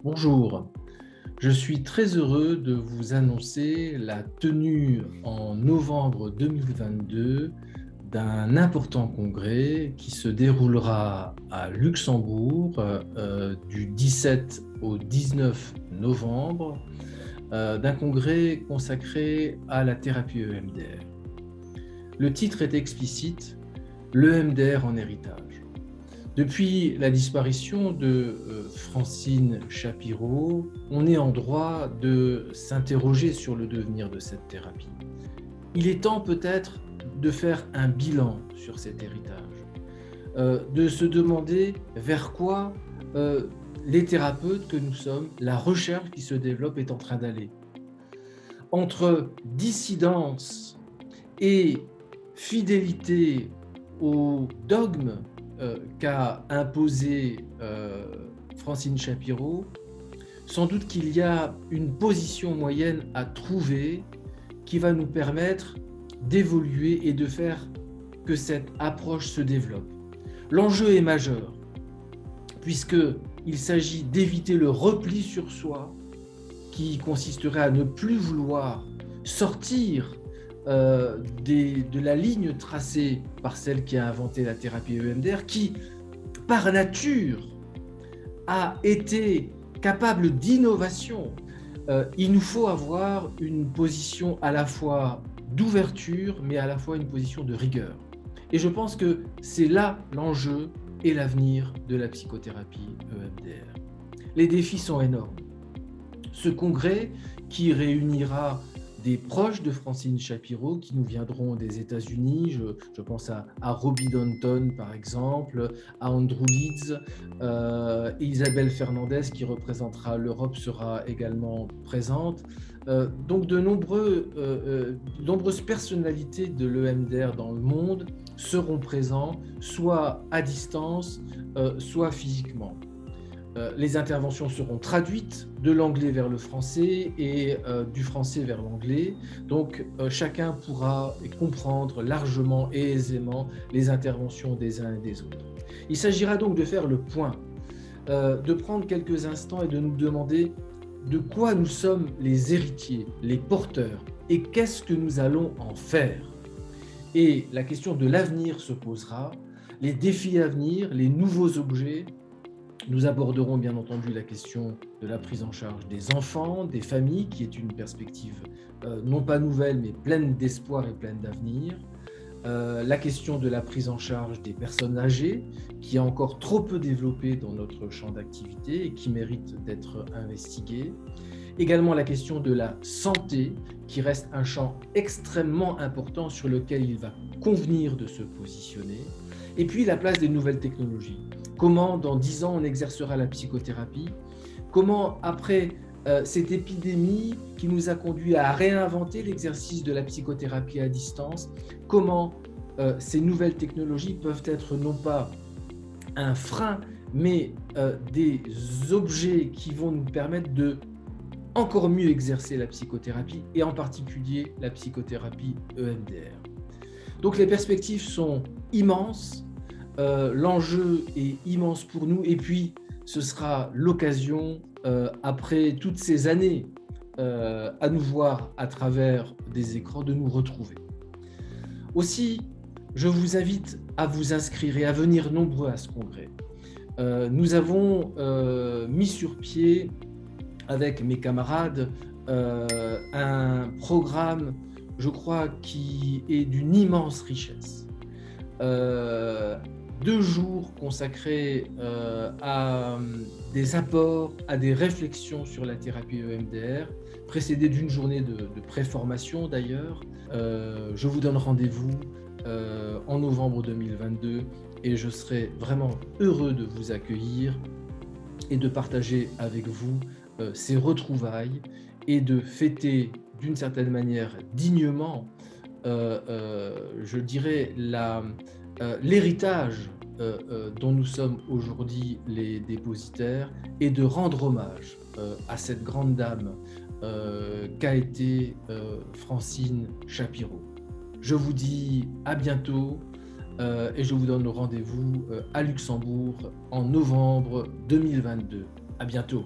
Bonjour, je suis très heureux de vous annoncer la tenue en novembre 2022 d'un important congrès qui se déroulera à Luxembourg du 17 au 19 novembre, d'un congrès consacré à la thérapie EMDR. Le titre est explicite, l'EMDR en héritage. Depuis la disparition de Francine Shapiro, on est en droit de s'interroger sur le devenir de cette thérapie. Il est temps peut-être de faire un bilan sur cet héritage, de se demander vers quoi les thérapeutes que nous sommes, la recherche qui se développe est en train d'aller. Entre dissidence et fidélité au dogme qu'a imposé Francine Shapiro, sans doute qu'il y a une position moyenne à trouver qui va nous permettre d'évoluer et de faire que cette approche se développe. L'enjeu est majeur, puisqu'il s'agit d'éviter le repli sur soi, qui consisterait à ne plus vouloir sortir de la ligne tracée par celle qui a inventé la thérapie EMDR, qui, par nature, a été capable d'innovation. Il nous faut avoir une position à la fois d'ouverture, mais à la fois une position de rigueur. Et je pense que c'est là l'enjeu et l'avenir de la psychothérapie EMDR. Les défis sont énormes. Ce congrès qui réunira des proches de Francine Shapiro qui nous viendront des États-Unis, je pense à Robbie Danton par exemple, à Andrew Leeds, Isabelle Fernandez qui représentera l'Europe sera également présente. Donc de nombreuses personnalités de l'EMDR dans le monde seront présents, soit à distance, soit physiquement. Les interventions seront traduites de l'anglais vers le français et du français vers l'anglais. Donc, chacun pourra comprendre largement et aisément les interventions des uns et des autres. Il s'agira donc de faire le point, de prendre quelques instants et de nous demander de quoi nous sommes les héritiers, les porteurs, et qu'est-ce que nous allons en faire. Et la question de l'avenir se posera, les défis à venir, les nouveaux objets. Nous aborderons bien entendu la question de la prise en charge des enfants, des familles, qui est une perspective non pas nouvelle, mais pleine d'espoir et pleine d'avenir. La question de la prise en charge des personnes âgées, qui est encore trop peu développée dans notre champ d'activité et qui mérite d'être investiguée. Également la question de la santé, qui reste un champ extrêmement important sur lequel il va convenir de se positionner. Et puis la place des nouvelles technologies. Comment dans 10 ans on exercera la psychothérapie? Comment après cette épidémie qui nous a conduit à réinventer l'exercice de la psychothérapie à distance, comment ces nouvelles technologies peuvent être non pas un frein, mais des objets qui vont nous permettre de encore mieux exercer la psychothérapie et en particulier la psychothérapie EMDR. Donc les perspectives sont immenses. L'enjeu est immense pour nous et puis ce sera l'occasion, après toutes ces années à nous voir à travers des écrans, de nous retrouver. Aussi, je vous invite à vous inscrire et à venir nombreux à ce congrès. Nous avons mis sur pied, avec mes camarades, un programme, je crois, qui est d'une immense richesse. 2 jours consacrés à des apports, à des réflexions sur la thérapie EMDR, précédés d'une journée de préformation d'ailleurs. Je vous donne rendez-vous en novembre 2022 et je serai vraiment heureux de vous accueillir et de partager avec vous ces retrouvailles et de fêter d'une certaine manière dignement, je dirais, l'héritage dont nous sommes aujourd'hui les dépositaires et de rendre hommage à cette grande dame qu'a été Francine Shapiro. Je vous dis à bientôt et je vous donne rendez-vous à Luxembourg en novembre 2022. À bientôt.